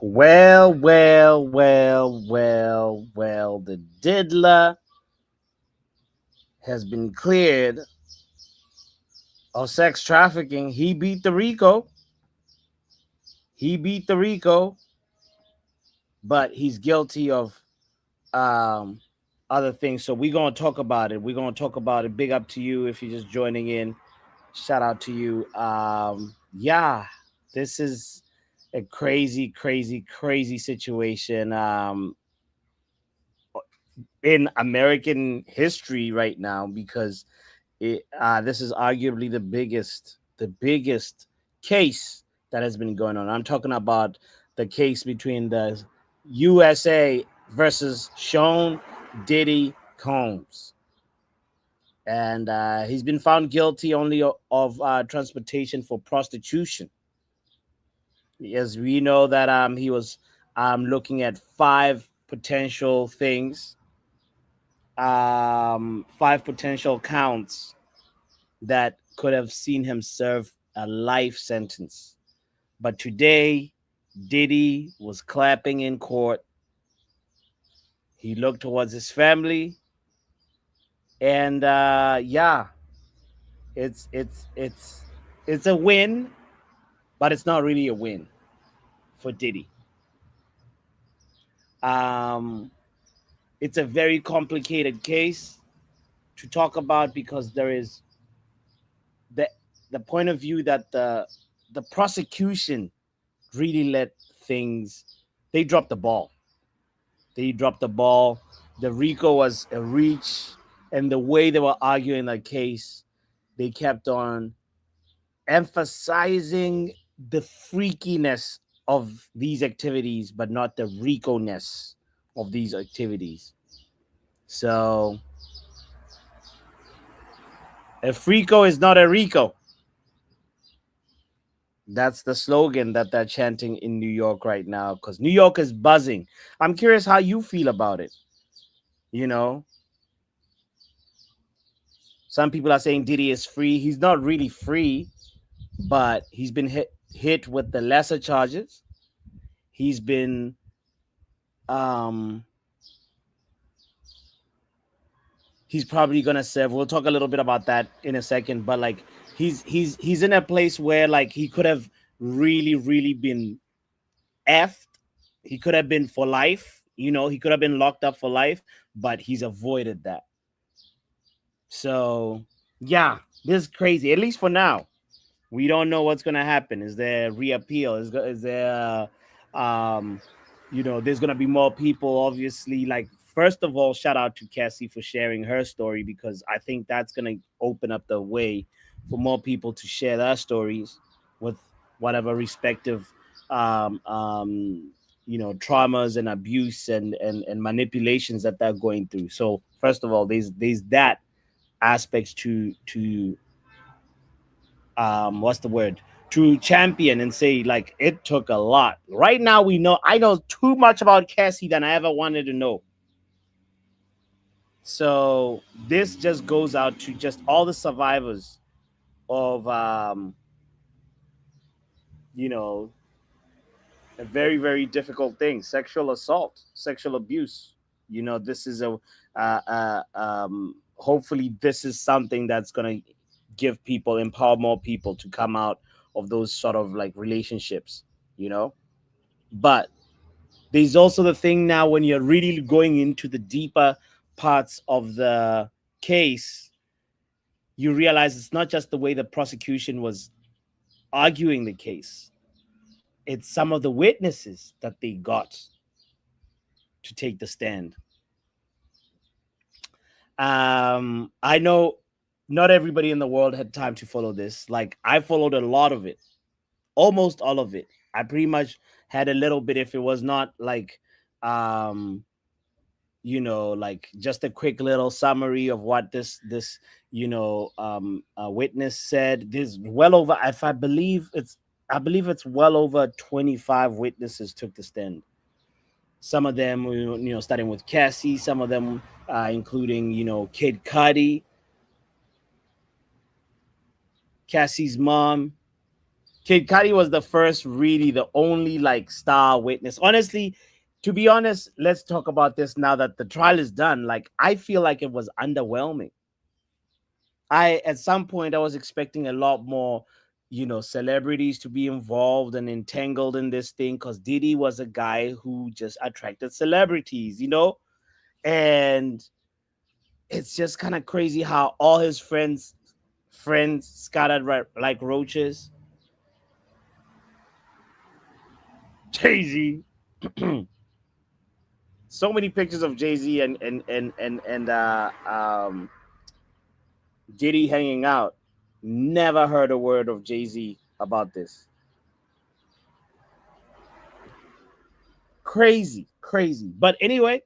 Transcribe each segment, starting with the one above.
Well. The Diddler has been cleared of sex trafficking. He beat the RICO. But he's guilty of um, other things. So we're gonna talk about it. Big up to you if you're just joining in. Shout out to you. Yeah, this is a crazy situation. In American history right now because this is arguably the biggest case that has been going on. I'm talking about the case between the USA versus Sean Diddy Combs, and he's been found guilty only of transportation for prostitution. As we know that he was looking at five potential counts that could have seen him serve a life sentence. But today, Diddy was clapping in court. He looked towards his family, and yeah, it's a win, but it's not really a win for Diddy. Um, it's a very complicated case to talk about because there is the the point of view that the prosecution really let things they dropped the ball. The RICO was a reach, and the way they were arguing the case, they kept on emphasizing the freakiness of these activities, but not the RICO-ness of these activities. So a freako is not a RICO. That's the slogan that they're chanting in New York right now because New York is buzzing. I'm curious how you feel about it. You know, some people are saying Diddy is free. He's not really free, but he's been hit with the lesser charges. He's been um he's probably gonna serve. We'll talk a little bit about that in a second, but like he's in a place where like he could have really been effed. He could have been for life, he could have been locked up for life, but he's avoided that. So yeah, this is crazy, at least for now. We don't know what's gonna happen. Is there reappeal? Is there there's gonna be more people, obviously. Like, first of all, shout out to Cassie for sharing her story because I think that's gonna open up the way for more people to share their stories with whatever respective traumas and abuse and manipulations that they're going through. So first of all, there's that aspects to what's the word, to champion and say like it took a lot. Right now I know too much about Cassie than I ever wanted to know. So this just goes out to just all the survivors of you know a very difficult thing: sexual assault, sexual abuse. This is hopefully this is something that's going to empower more people to come out of those sort of like relationships, but there's also the thing now when you're really going into the deeper parts of the case, you realize it's not just the way the prosecution was arguing the case, it's some of the witnesses that they got to take the stand. I know not everybody in the world had time to follow this. Like, I followed a lot of it, almost all of it. I pretty much had a little bit, if it was not like like just a quick little summary of what this witness said. There's well over, if I believe it's well over 25 witnesses took the stand. Some of them, starting with Cassie, some of them including, Kid Cudi, Cassie's mom, Kid Cudi was the first, really the only like star witness. Honestly, to be honest, let's talk about this now that the trial is done. Like, I feel like it was underwhelming. I At some point I was expecting a lot more, celebrities to be involved and entangled in this thing, because Diddy was a guy who just attracted celebrities. And it's just kind of crazy how all his friends scattered like roaches. Jay-Z. So many pictures of Jay-Z and Diddy hanging out. Never heard a word of Jay-Z about this. Crazy, crazy. But anyway,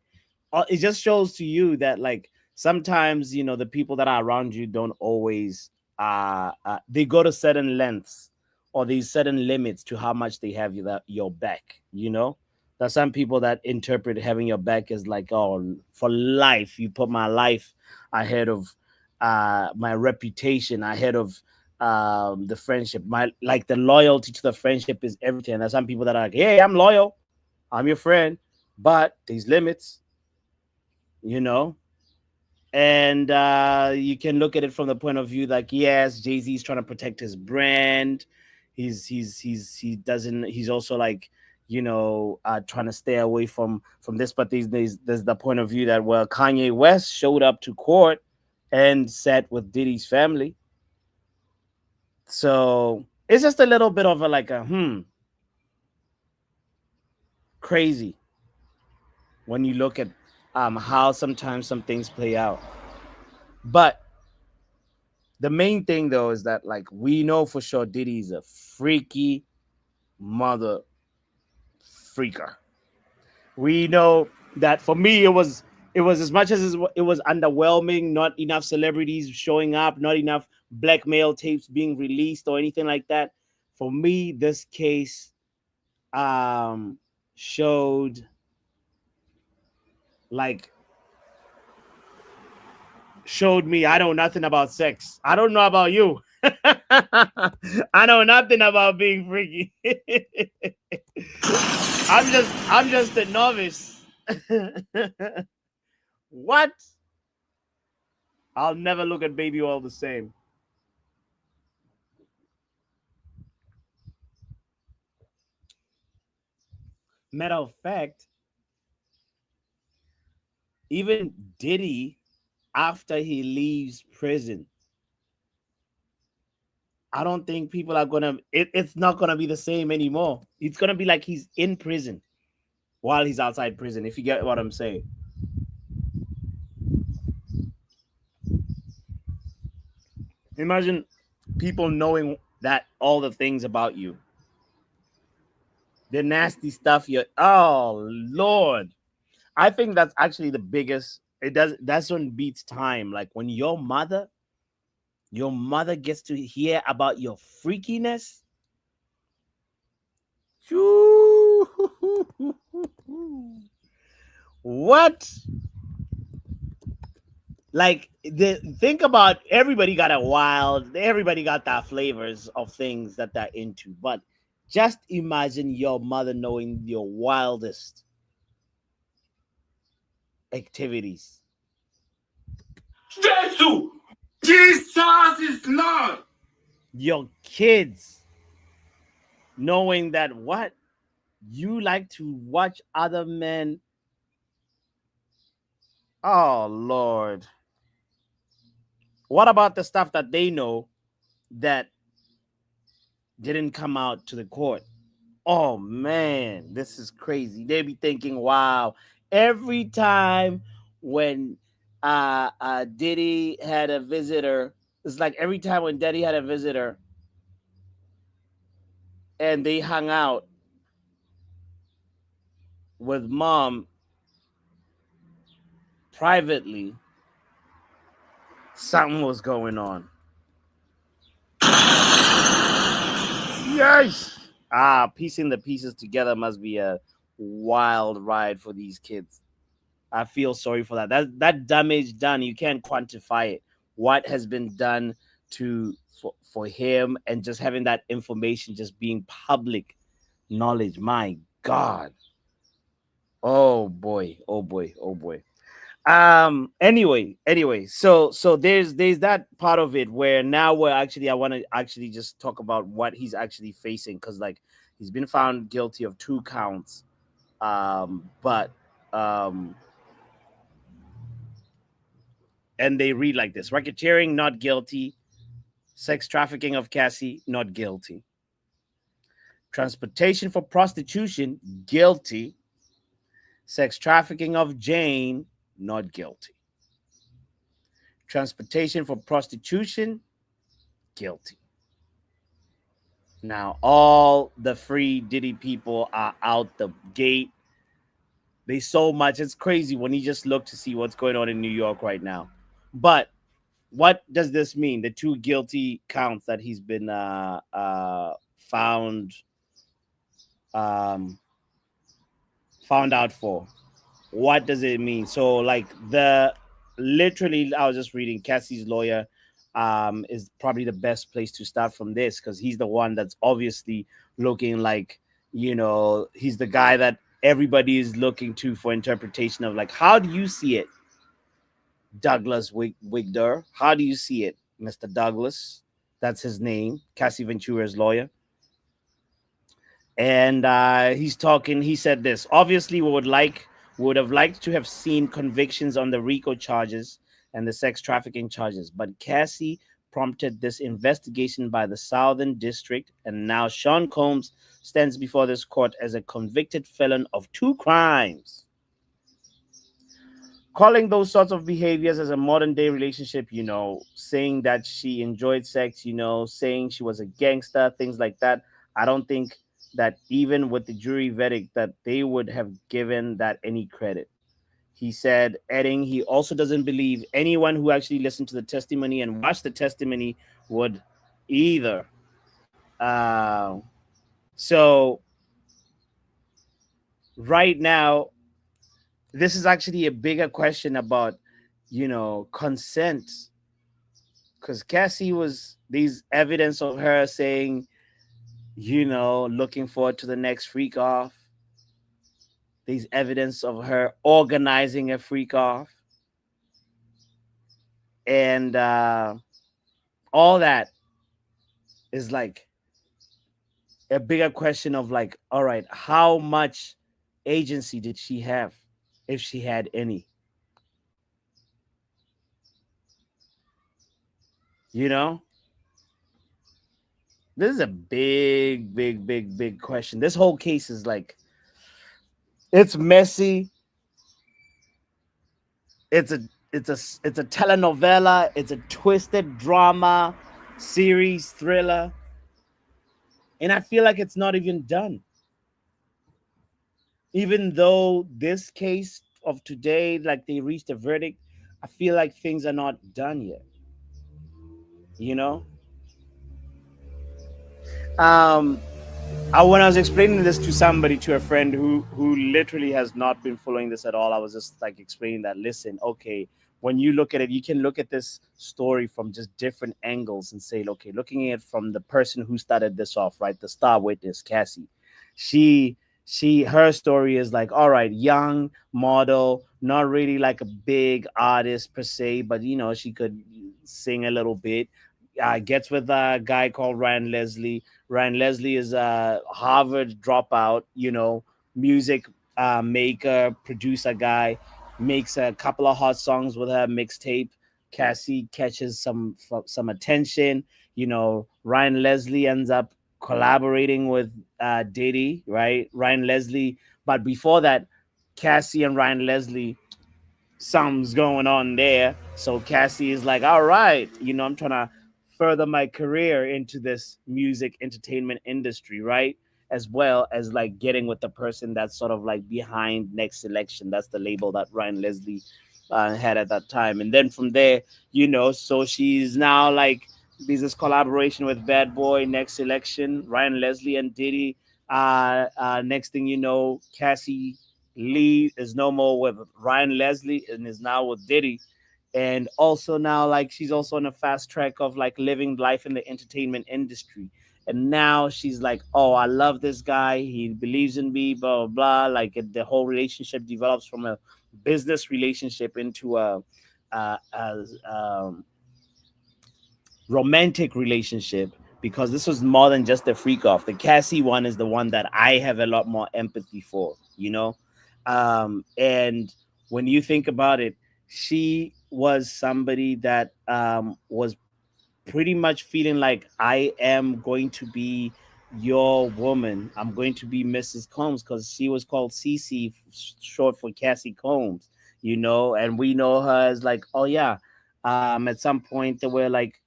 it just shows to you that, like, sometimes the people that are around you don't always they go to certain lengths or these certain limits to how much they have your back. There's some people that interpret having your back as like, oh, for life, you put my life ahead of my reputation, ahead of the friendship. My Like, the loyalty to the friendship is everything. There's some people that are like, hey, I'm loyal, I'm your friend, but these limits, you know. And you can look at it from the point of view like, yes, Jay-Z is trying to protect his brand. He doesn't. He's also like, trying to stay away from this. But there's the point of view that, well, Kanye West showed up to court and sat with Diddy's family. So it's just a little bit of a like a crazy when you look at how sometimes some things play out. But the main thing though is that, like, we know for sure Diddy's a freaky mother freaker. We know that. For me, it was as much as it was underwhelming. Not enough celebrities showing up, not enough blackmail tapes being released or anything like that. For me, this case um showed, like, showed me I know nothing about sex. I don't know about you. I know nothing about being freaky. I'm just a novice. What? I'll never look at baby oil the same. Matter of fact, even Diddy, after he leaves prison, I don't think people are gonna. It's not gonna be the same anymore. It's gonna be like he's in prison while he's outside prison. If you get what I'm saying. Imagine people knowing that all the things about you, the nasty stuff. Oh Lord, I think that's actually the biggest. That's when beats time. Like, when your mother gets to hear about your freakiness. What? Like, think about, everybody got that flavors of things that they're into, but just imagine your mother knowing your wildest activities. Jesus! Jesus is Lord! Your kids knowing that, what, you like to watch other men. Oh Lord. What about the stuff that they know that didn't come out to the court? Oh man, this is crazy. They be thinking, wow, every time when Diddy had a visitor, it's like every time when Diddy had a visitor and they hung out with mom privately, something was going on. Yes. Piecing the pieces together must be a wild ride for these kids. I feel sorry for that. That damage done, you can't quantify it. What has been done for him, and just having that information just being public knowledge. My God. Oh boy. Oh boy. Oh boy. Anyway, so there's that part of it where now we're actually, I want to actually just talk about what he's actually facing, because like he's been found guilty of 2 counts. But um and they read like this: racketeering, not guilty; sex trafficking of Cassie, not guilty; transportation for prostitution, guilty; sex trafficking of Jane, not guilty; transportation for prostitution, guilty. Now all the free Diddy people are out the gate. They so much. It's crazy when you just look to see what's going on in New York right now. But what does this mean? The 2 guilty counts that he's been um, found out for. What does it mean? So like the literally, I was just reading Cassie's lawyer is probably the best place to start from this, because he's the one that's obviously looking like, he's the guy that everybody is looking to for interpretation of, like, how do you see it, Douglas Wigder? How do you see it, Mr. Douglas? That's his name, Cassie Ventura's lawyer. And he's talking. He said this: obviously, we would have liked to have seen convictions on the RICO charges and the sex trafficking charges, but Cassie prompted this investigation by the Southern District, and now Sean Combs stands before this court as a convicted felon of 2 crimes. Calling those sorts of behaviors as a modern day relationship, saying that she enjoyed sex, saying she was a gangster, things like that. I don't think that even with the jury verdict that they would have given that any credit. He said, adding, he also doesn't believe anyone who actually listened to the testimony and watched the testimony would either. Uh, so right now, this is actually a bigger question about, consent, because Cassie was these evidence of her saying, looking forward to the next freak off. These evidence of her organizing a freak off, and all that is like a bigger question of, like, all right, how much agency did she have, if she had any? You know, this is a big, big, big, big question. This whole case is like, it's messy. It's a it's a telenovela. It's a twisted drama series thriller, and I feel like it's not even done. Even though this case of today, like, they reached a verdict, I feel like things are not done yet. You know, um, when I was explaining this to somebody, to a friend who literally has not been following this at all, I was just like explaining that, listen, okay, when you look at it, you can look at this story from just different angles and say, okay, looking at it from the person who started this off, right, the star witness, Cassie, she her story is like, all right, young model, not really like a big artist per se, but she could sing a little bit. Gets with a guy called Ryan Leslie. Ryan Leslie is a Harvard dropout, music maker, producer guy, makes a couple of hot songs with her mixtape. Cassie catches some attention. Ryan Leslie ends up collaborating with Diddy, right? Ryan Leslie, but before that, Cassie and Ryan Leslie, something's going on there. So Cassie is like, all right, I'm trying to further my career into this music entertainment industry, right? As well as like getting with the person that's sort of like behind Next Selection. That's the label that Ryan Leslie had at that time. And then from there, so she's now like business collaboration with Bad Boy, Next Selection, Ryan Leslie, and Diddy. Next thing you know, Cassie Lee is no more with Ryan Leslie and is now with Diddy. And also now, like, she's also on a fast track of like living life in the entertainment industry. And now she's like, oh, I love this guy, he believes in me, blah blah blah. Like the whole relationship develops from a business relationship into a romantic relationship, because this was more than just a freak off. The Cassie one is the one that I have a lot more empathy for, you know? And when you think about it, she was somebody that was pretty much feeling like, I am going to be your woman. I'm going to be Mrs. Combs, because she was called Cece, short for Cassie Combs, you know? And we know her as like, oh yeah, at some point they were like,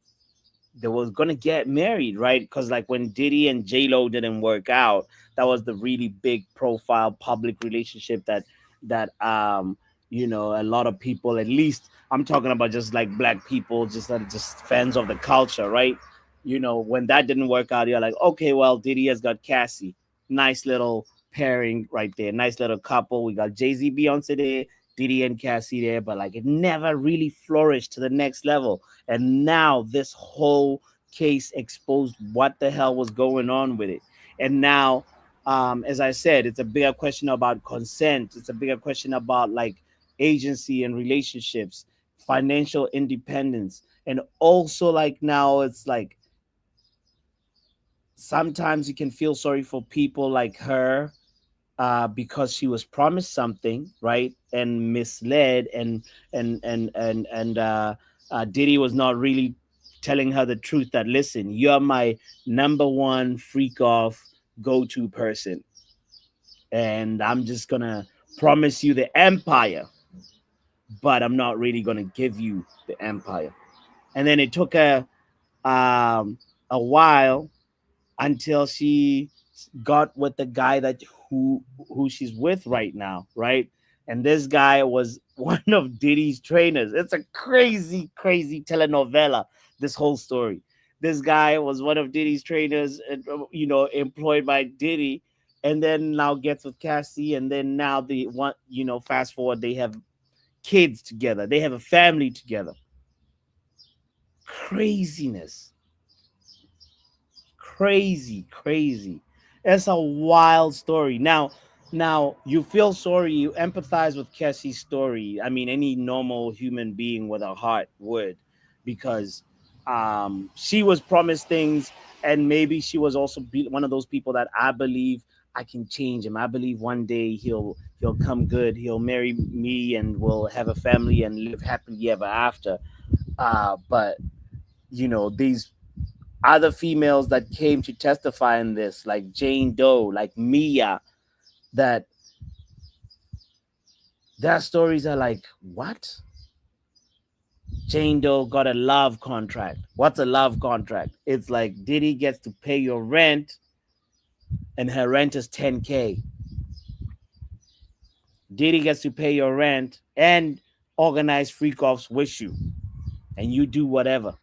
they was gonna get married, right? Because like when Diddy and J Lo didn't work out, that was the really big profile public relationship that you know, a lot of people, at least I'm talking about just like black people, just that just fans of the culture, right? You know, when that didn't work out, you're like, okay, well, Diddy has got Cassie, nice little pairing right there, nice little couple. We got Jay Z, Beyonce there, Diddy and Cassie there, but like it never really flourished to the next level. And now this whole case exposed what the hell was going on with it. And now, as I said, it's a bigger question about consent. It's a bigger question about like agency and relationships, financial independence. And also, like, now it's like sometimes you can feel sorry for people like her, because she was promised something, right, and misled, and Diddy was not really telling her the truth. That, listen, you're my number one freak off go to person, and I'm just gonna promise you the empire, but I'm not really gonna give you the empire. And then it took um, a while until she got with the guy that who she's with right now, right? And this guy was one of Diddy's trainers. It's a crazy, crazy telenovela. This whole story. This guy was one of Diddy's trainers, you know, employed by Diddy, and then now gets with Cassie, and then now they want, you know, fast forward, they have kids together. They have a family together. Craziness. Crazy. It's a wild story. Now you feel sorry, you empathize with Kessie's story. I mean, any normal human being with a heart would, because she was promised things, and maybe she was also one of those people that, I believe I can change him. I believe one day he'll come good. He'll marry me, and we'll have a family and live happily ever after. But you know, these other females that came to testify in this, like Jane Doe, like Mia, that their stories are like, what? Jane Doe got a love contract. What's a love contract? It's like Diddy gets to pay your rent, and her rent is 10K. Diddy gets to pay your rent and organize freak offs with you, and you do whatever.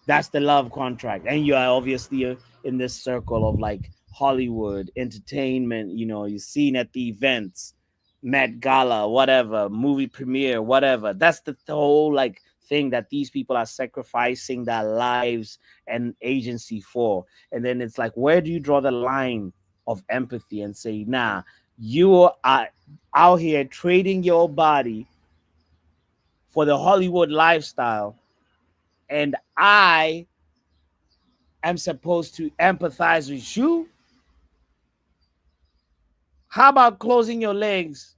That's the love contract. And you are obviously in this circle of like Hollywood entertainment. You know, you're seen at the events, Met Gala, whatever, movie premiere, whatever. That's the whole like thing that these people are sacrificing their lives and agency for. And then it's like, where do you draw the line of empathy and say, nah, you are out here trading your body for the Hollywood lifestyle, and I am supposed to empathize with you? How about closing your legs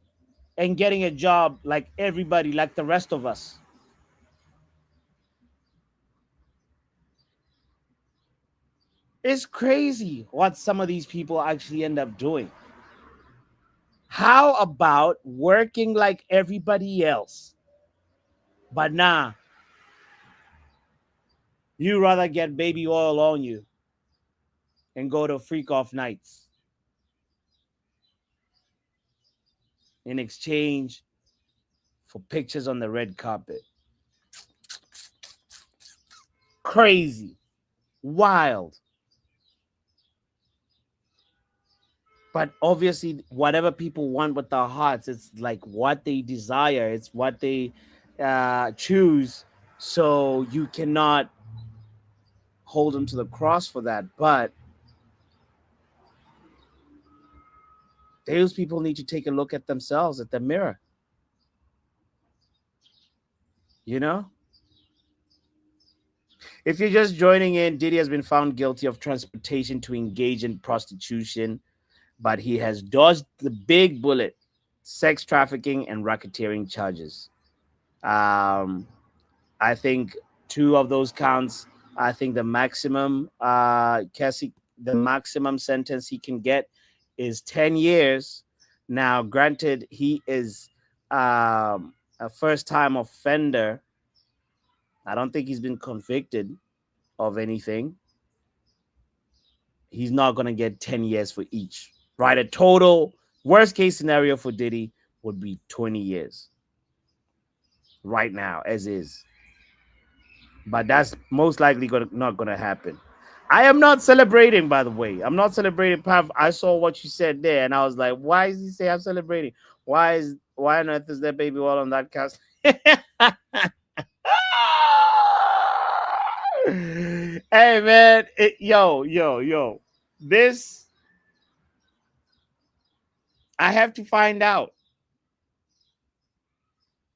and getting a job like everybody, like the rest of us? It's crazy what some of these people actually end up doing. How about working like everybody else? But nah, you rather get baby oil on you and go to freak off nights in exchange for pictures on the red carpet. Crazy, wild. But obviously, whatever people want with their hearts, it's like what they desire. It's what they choose. So you cannot hold him to the cross for that. But those people need to take a look at themselves, at the mirror. You know, if you're just joining in, Diddy has been found guilty of transportation to engage in prostitution, but he has dodged the big bullet: sex trafficking and racketeering charges. Um, I think two of those counts. I think the maximum sentence he can get is 10 years. Now, granted, he is a first-time offender. I don't think he's been convicted of anything. He's not gonna get 10 years for each. Right? A total worst case scenario for Diddy would be 20 years right now, as is. But that's most likely not gonna happen. I am not celebrating, by the way. I'm not celebrating. Pav, I saw what you said there, and I was like, "Why is he say I'm celebrating? Why on earth is that baby all on that cast?" Hey man, yo, this I have to find out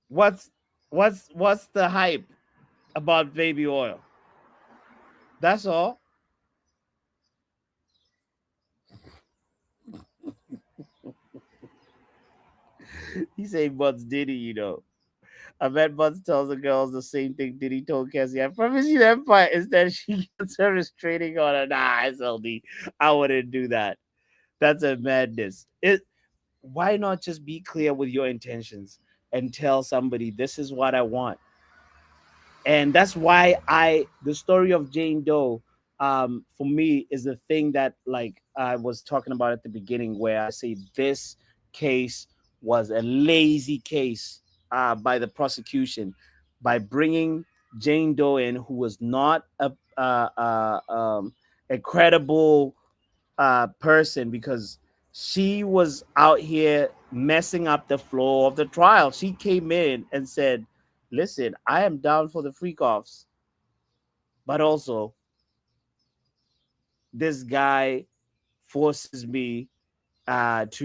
what's what's the hype about baby oil. That's all. He say Buds Diddy, you know. I bet Buds tells the girls the same thing Diddy told Cassie. I promise you the Empire. Instead, she gets her restraining order. Nah, SLD. I wouldn't do that. That's a madness. Why not just be clear with your intentions and tell somebody this is what I want? And that's why the story of Jane Doe, for me, is the thing that, like I was talking about at the beginning, where I say this case was a lazy case by the prosecution, by bringing Jane Doe in, who was not a credible person, because she was out here messing up the flow of the trial. She came in and said, "Listen, I am down for the freak offs, but also this guy forces me to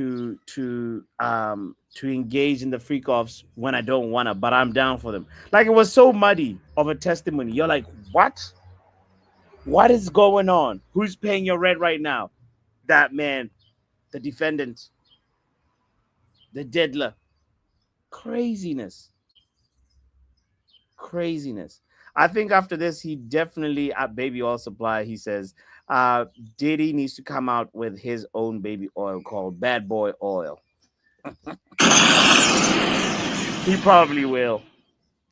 engage in the freak offs when I don't wanna, but I'm down for them." Like, it was so muddy of a testimony. You're like, what? What is going on? Who's paying your rent right now? That man, the defendant, the diddler. Craziness. Craziness. I think after this, he definitely at Baby Oil Supply, he says, uh, Diddy needs to come out with his own baby oil called Bad Boy Oil. He probably will.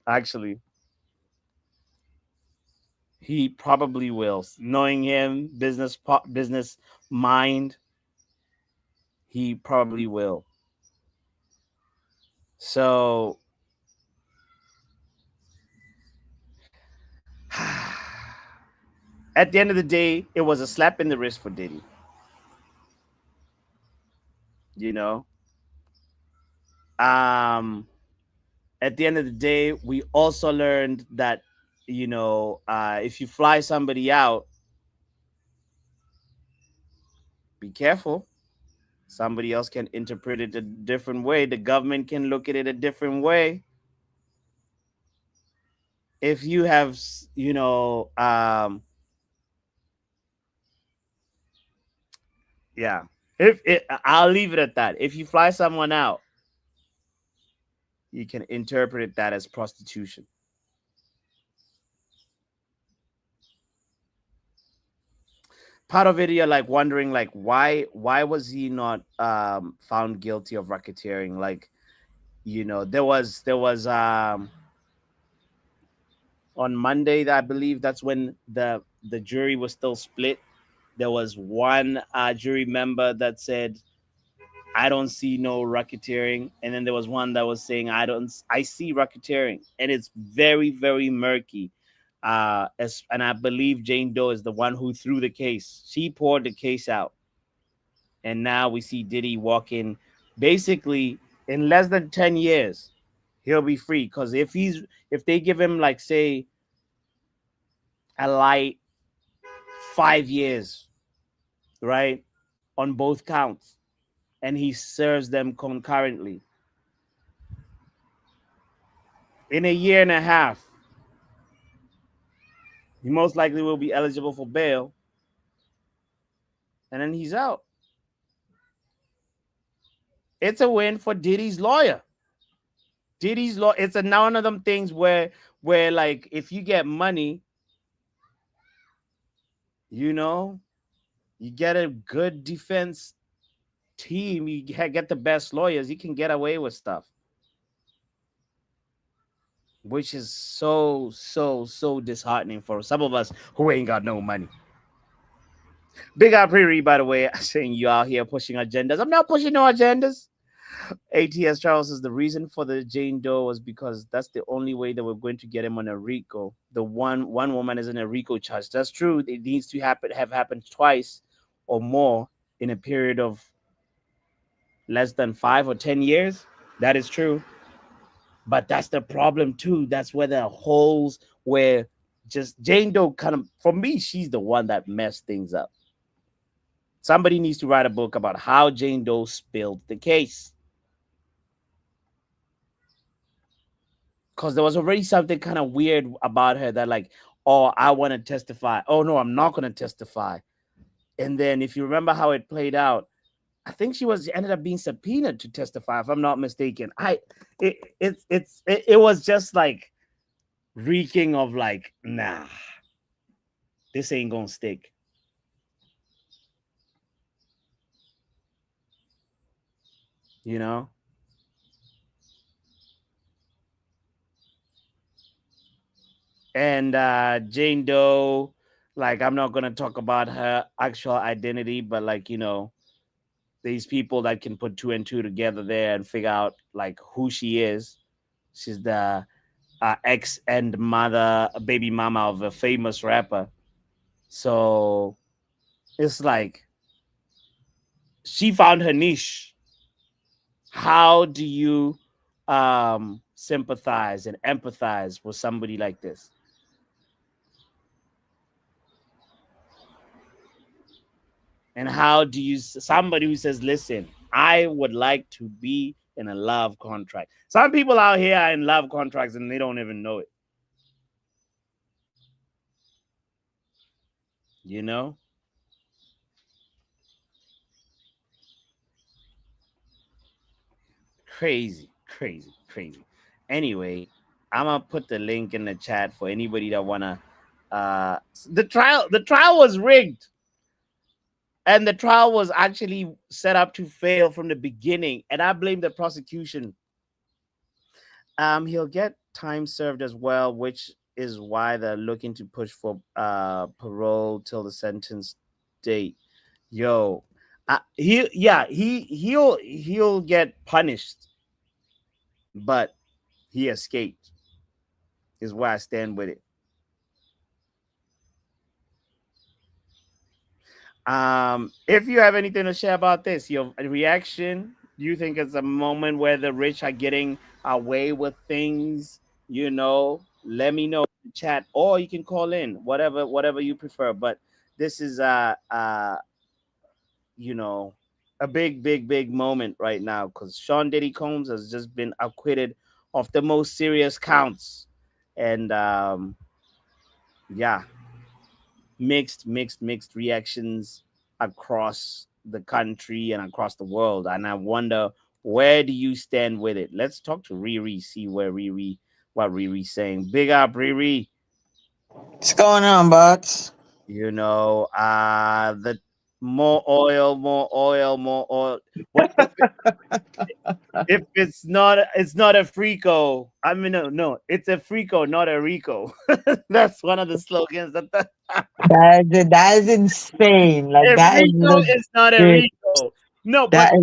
Actually, he probably will. Knowing him, business mind, he probably will. So at the end of the day, it was a slap in the wrist for Diddy. You know, um, at the end of the day, we also learned that, if you fly somebody out, be careful. Somebody else can interpret it a different way. The government can look at it a different way. If you have, yeah. I'll leave it at that. If you fly someone out, you can interpret that as prostitution. Part of it, you're like wondering, like, why was he not found guilty of racketeering? Like, there was on Monday, I believe that's when the jury was still split. There was one jury member that said, "I don't see no racketeering," and then there was one that was saying, I see racketeering," and it's very, very murky. And I believe Jane Doe is the one who threw the case. She poured the case out, and now we see Diddy walk in, basically in less than 10 years. he'll be free. Because if they give him like say a light 5 years, right, on both counts, and he serves them concurrently, in a year and a half, he most likely will be eligible for bail, and then he's out. It's a win for Diddy's lawyer. Diddy's law. It's one of them things where like if you get money, you know, you get a good defense team, you get the best lawyers, you can get away with stuff, which is so disheartening for some of us who ain't got no money. Big up Riri, by the way, saying you out here pushing agendas. I'm not pushing no agendas. ATS Charles says the reason for the Jane Doe was because that's the only way that we're going to get him on a RICO. The one woman is in a RICO charge. That's true. It needs to have happened twice or more in a period of less than 5 or 10 years. That is true. But that's the problem too. That's where the holes where just Jane Doe kind of, for me, she's the one that messed things up. Somebody needs to write a book about how Jane Doe spilled the case. Because there was already something kind of weird about her that like, oh, I want to testify. Oh no, I'm not going to testify. And then if you remember how it played out, I think she ended up being subpoenaed to testify, if I'm not mistaken. It was just like reeking of like, nah, this ain't gonna stick. You know? And Jane Doe, like, I'm not gonna talk about her actual identity, but like, these people that can put two and two together there and figure out like who she is. She's the ex and mother, baby mama of a famous rapper. So it's like she found her niche. How do you sympathize and empathize with somebody like this? And how do you, somebody who says, listen, I would like to be in a love contract. Some people out here are in love contracts and they don't even know it. You know? Crazy. Anyway, I'm gonna put the link in the chat for anybody that wanna the trial was rigged. And the trial was actually set up to fail from the beginning. And I blame the prosecution. He'll get time served as well, which is why they're looking to push for parole till the sentence date. Yo, he'll get punished, but he escaped. Is where I stand with it. If you have anything to share about this, your reaction, do you think it's a moment where the rich are getting away with things? Let me know in the chat, or you can call in, whatever you prefer. But this is you know, a big moment right now because Sean Diddy Combs has just been acquitted of the most serious counts, and yeah, mixed reactions across the country and across the world. And I wonder, where do you stand with it? Let's talk to Riri, see what Riri's saying. Big up, Riri. What's going on, bots? The more oil, more oil. What if it's not a Frico? I mean, no, it's a Frico, not a Rico. That's one of the slogans That is insane. Like if that is Rico is not a legit. Rico. No, but That is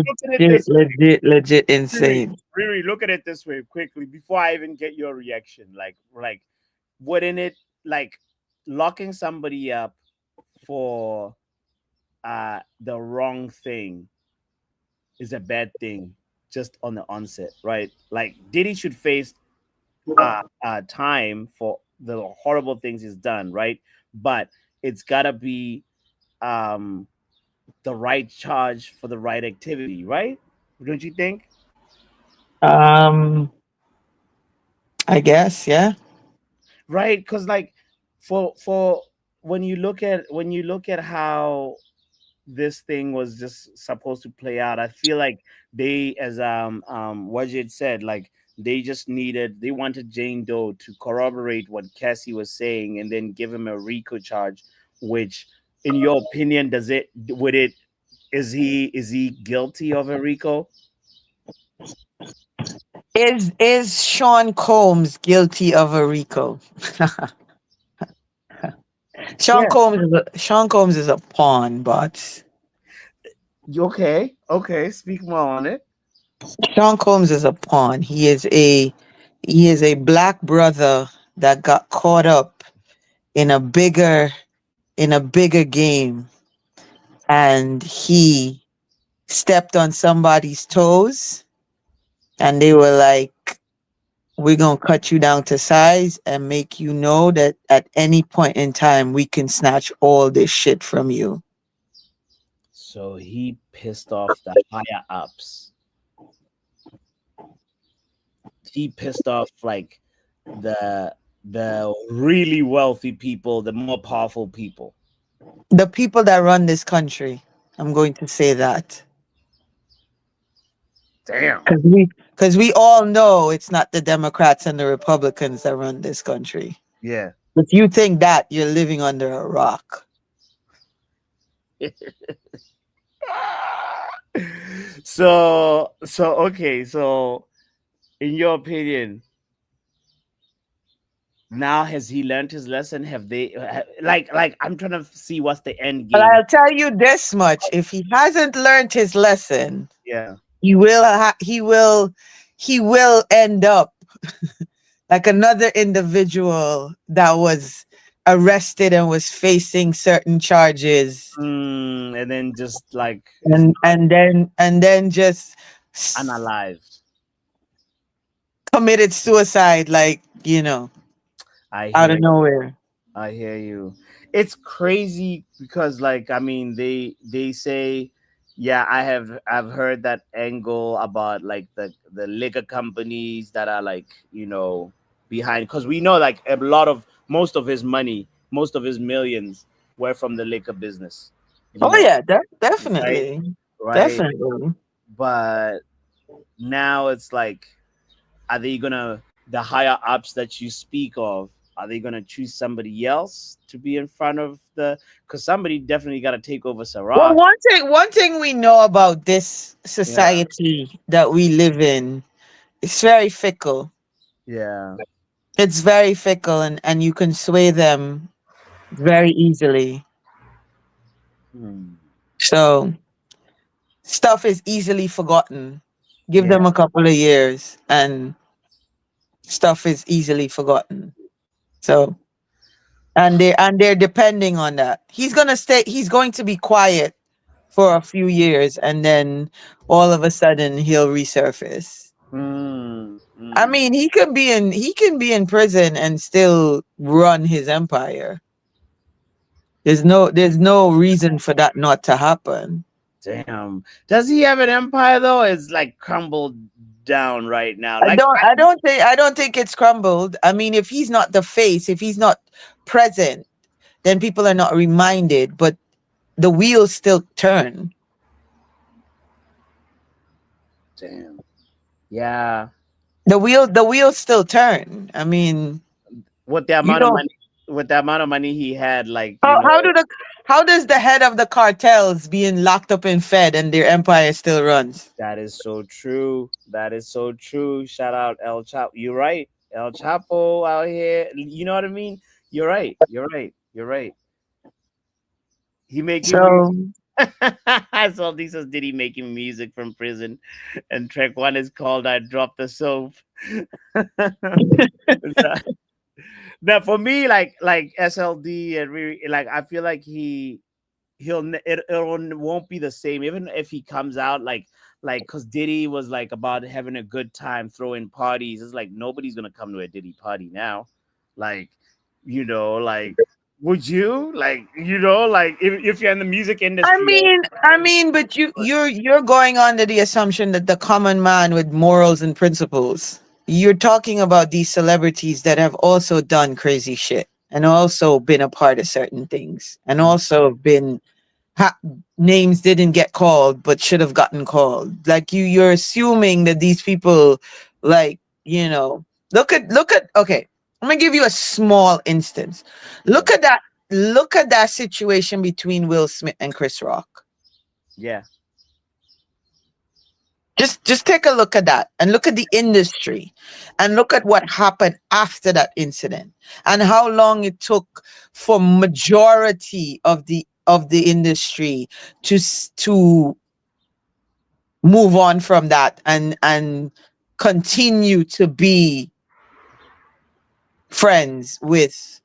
look at it this way. legit Riri, insane. Riri, look at it this way quickly before I even get your reaction. Like, wouldn't it, like, locking somebody up for the wrong thing is a bad thing? just on the onset, right? Like Diddy should face time for the horrible things he's done, right? But it's gotta be um the right charge for the right activity, right? Don't you think? Um, I guess, yeah. Right? Because like for when you look at how this thing was just supposed to play out, I feel like they, as Wajid said, like they wanted Jane Doe to corroborate what Cassie was saying and then give him a RICO charge, which in your opinion, does it would it is he guilty of a RICO? Is Sean Combs guilty of a RICO? Yeah. Sean Combs is a pawn, but Okay. Okay. Speak more on it. Sean Combs is a pawn. He is a black brother that got caught up in a bigger game, and he stepped on somebody's toes, and they were like, we're gonna cut you down to size and make you know that at any point in time we can snatch all this shit from you. So he pissed off the higher ups. He pissed off like the really wealthy people, the more powerful people. The people that run this country, I'm going to say that. Damn. Because we all know it's not the Democrats and the Republicans that run this country. Yeah. If you think that, you're living under a rock. So okay, so in your opinion, now has he learned his lesson? Have they like I'm trying to see what's the end But game. I'll tell you this much: if he hasn't learned his lesson, Yeah. he will end up like another individual that was arrested and was facing certain charges, And then just like and then just s- unalived. committed suicide, like, I out of hear nowhere. I hear you. It's crazy because like I mean they say yeah, I've heard that angle about like the liquor companies that are like, behind, cuz we know like a lot of most of his money, most of his millions were from the liquor business, you Oh know, yeah, right? definitely, Right? definitely. But now it's like, are they gonna, the higher ups that you speak of, are they gonna choose somebody else to be in front of the, because somebody definitely got to take over Well, Sarah. one thing we know about this Yeah. society that we live in, it's very fickle. Yeah. It's very fickle, and you can sway them very easily. Hmm. So stuff is easily forgotten. Give Yeah. them a couple of years and stuff is easily forgotten. So and they're depending on that. He's going to be quiet for a few years, and then all of a sudden he'll resurface. Hmm. I Hmm. mean, he can be in prison and still run his empire. There's no reason for that not to happen. Damn. Does he have an empire though? It's like crumbled down right now. I Like, don't I don't think I don't think it's crumbled. I mean, if he's not the face, if he's not present, then people are not reminded, but the wheels still turn. damn. Yeah. The wheels still turn. I mean, With the you amount of don't money, with the amount of money he had, like, how does the head of the cartels being locked up and fed and their empire still runs? that is so true. That is so true. Shout out El Chapo. You're right. El Chapo out here. You know what I mean? You're right. You're right. You're right. He making music. So I saw this as Diddy making music from prison, and track one is called "I Dropped the Soap." Now, for me, like SLD and like I feel like it won't be the same, even if he comes out like because Diddy was like about having a good time throwing parties. It's like nobody's gonna come to a Diddy party now. Like, like, would you, like, like, if you're in the music industry, But you're going under the assumption that the common man with morals and principles. You're talking about these celebrities that have also done crazy shit and also been a part of certain things and also been ha- names didn't get called but should have gotten called. Like you're assuming that these people, like, look at okay. I'm gonna give you a small instance. yeah, Look at that. Look at that situation between Will Smith and Chris Rock. yeah, Just take a look at that and look at the industry and look at what happened after that incident and how long it took for majority of the industry to move on from that and continue to be friends with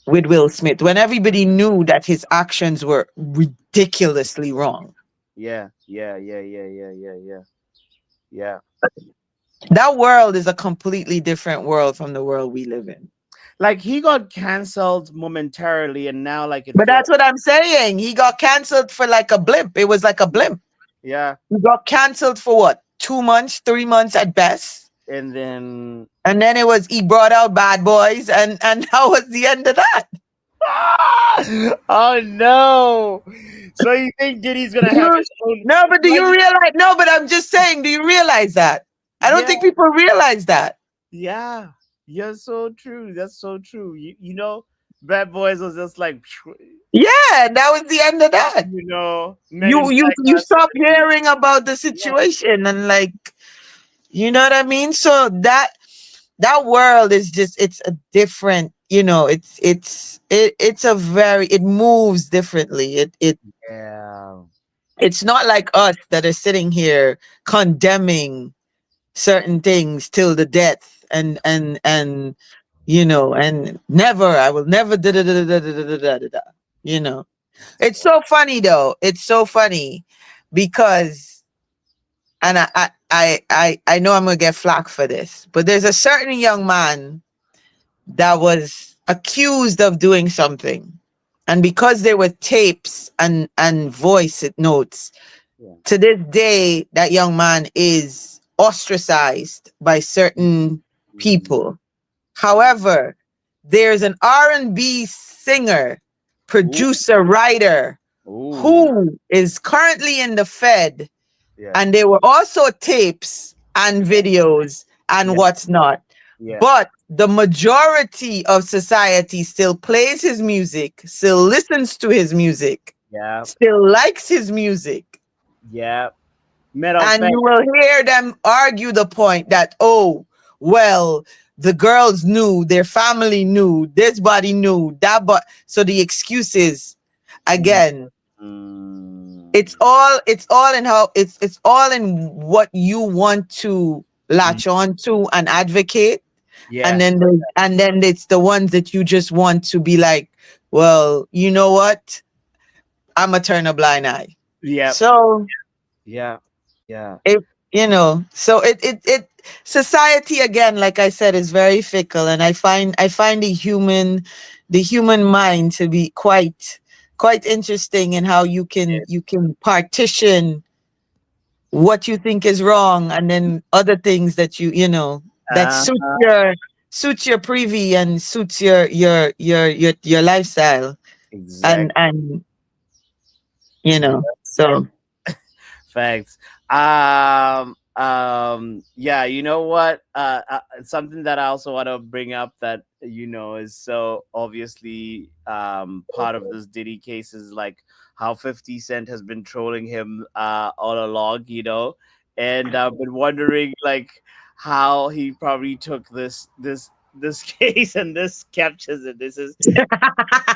Will Smith when everybody knew that his actions were ridiculously wrong. yeah, yeah, yeah, yeah, yeah, yeah, yeah, yeah. That world is a completely different world from the world we live in. Like, he got canceled momentarily, and now, like, it But felt, that's what I'm saying. He got canceled for like a blimp. It was like a blimp. yeah, He got canceled for what? 2 months, 3 months at best. and then And then he brought out Bad Boys, and that was the end of that. oh no! So you think Diddy's gonna have his own? No, but do Like, you realize? No, but I'm just saying, do you realize that? I don't yeah, think people realize that. yeah, you're so true. That's so true. Bad Boys was just like, Yeah, that was the end of that. Men in You Black. stop hearing about the Yeah, situation and like, you know what I mean? So that world is just, it's a different, it moves differently. yeah, It's not like us that are sitting here condemning certain things till the death and never, I will never da da da da da da da da da da. you know it's so funny though. It's so funny because, and I know I'm gonna get flack for this, but there's a certain young man that was accused of doing something, and because there were tapes and voice notes, yeah. to this day that young man is ostracized by certain Mm, people. However, there's an R&B singer, ooh, producer, writer ooh, who is currently in the Fed, yeah, and there were also tapes and videos and yeah, what's not. yeah, But the majority of society still plays his music, still listens to his music, yeah, still likes his music. yeah. Matter of And fact, you will hear them argue the point that, oh, well, the girls knew, their family knew, this body knew, that, but so the excuses, mm, again, mm, it's all in what you want to mm, latch on to and advocate. And yeah, then it's the ones that you just want to be like, well, you know what? I'm gonna turn a blind eye. yeah, So yeah, yeah, it so it society, again, like I said, is very fickle, and I find the human mind to be quite interesting in how you can partition what you think is wrong and then other things that that uh, suits your privy and suits your lifestyle, and exactly. and Yeah. so Facts. Yeah, you know what? Something that I also want to bring up that, is so obviously part of this Diddy case is like how 50 Cent has been trolling him all along, and I've been wondering like how he probably took this case, and this captures it. This is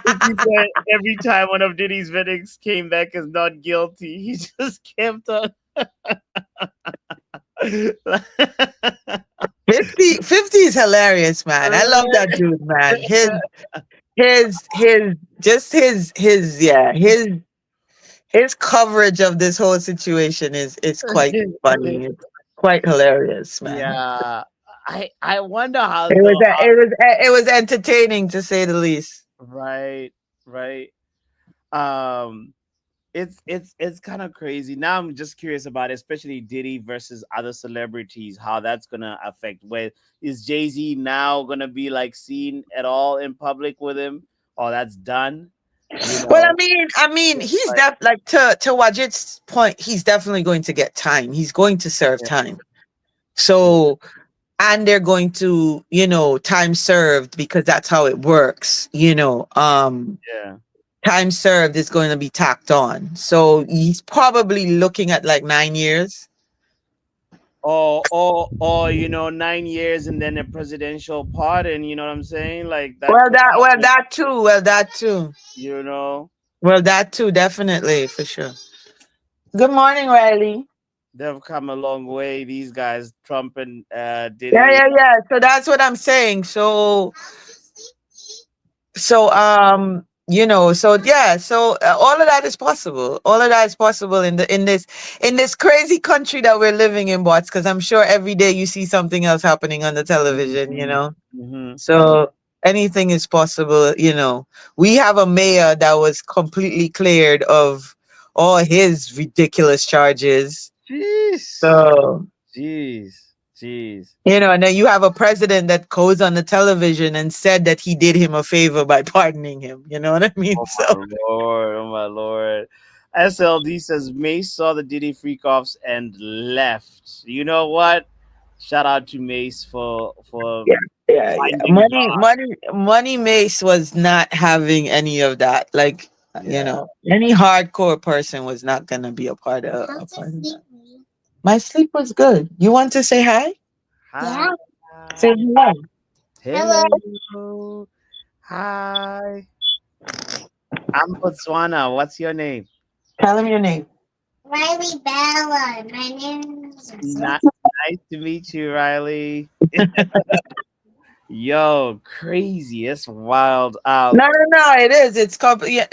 50 Cent, every time one of Diddy's verdicts came back as not guilty, he just kept on. 50 is hilarious, man. I love that dude, man. his coverage of this whole situation is quite funny. It's quite hilarious, man. Yeah, I wonder how It was though. How, it was entertaining to say the least. right, right. Um, it's kind of crazy. Now I'm just curious about it, especially Diddy versus other celebrities, how that's gonna affect. Where is Jay-Z now gonna be like seen at all in public with him? Oh, that's done. You Well, know, I mean, it's he's like like to Wajid's point, he's definitely going to get time. He's going to serve yeah, time. yeah, So, and they're going to, time served because that's how it works. yeah. Time served is going to be tacked on. So he's probably looking at like 9 years. Or 9 years and then a presidential pardon. You know what I'm saying? Like that could happen. That too. Well, that too. You know, Well, that too. Definitely, for sure. Good morning, Riley. they've come a long way. These guys, Trump and Yeah, Diddy. yeah, yeah. So that's what I'm saying. So yeah, so all of that is possible. All of that is possible in this crazy country that we're living in, bots. Because I'm sure every day you see something else happening on the television. Hmm. So anything is possible. We have a mayor that was completely cleared of all his ridiculous charges. Jeez. So Jeez. Jeez. and then you have a president that goes on the television and said that he did him a favor by pardoning him. You know what I mean? Oh So my lord. Oh my lord. SLD says Mace saw the Diddy freak offs and left. You know what? Shout out to Mace for yeah, yeah, yeah. finding God. Money Mace was not having any of that. Like, Yeah. any hardcore person was not gonna be a part of that. My sleep was good. You want to say hi? Hi. Say hello. Hello. Hi. I'm Botswana. What's your name? Tell him your name. Riley Bella. My name is Not nice to meet you, Riley. Yo, crazy. It's wild. No, no, no. It is. It's yeah.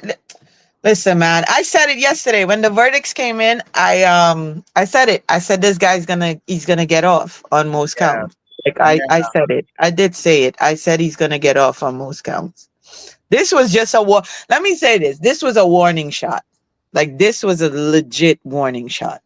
Listen, man. I said it yesterday when the verdicts came in. I said it. I said this guy's he's gonna get off on most Yeah, counts. Like I yeah. said it. I did say it. I said he's gonna get off on most counts. This was just a war. Let me say this. This was a warning shot. Like this was a legit warning shot.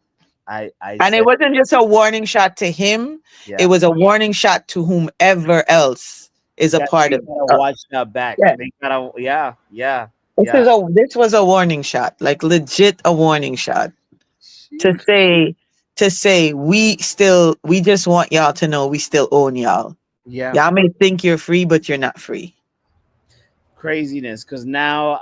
I And it said, wasn't just a warning shot to him. It yeah. was a warning shot to whomever else is a That part they of. gotta watch that back. Yeah. They gotta, yeah, yeah, This yeah. is a this was a warning shot, like legit a warning shot to Sheesh. say we just want y'all to know we still own y'all. Yeah, Y'all may think you're free, but you're not free. craziness. Because now,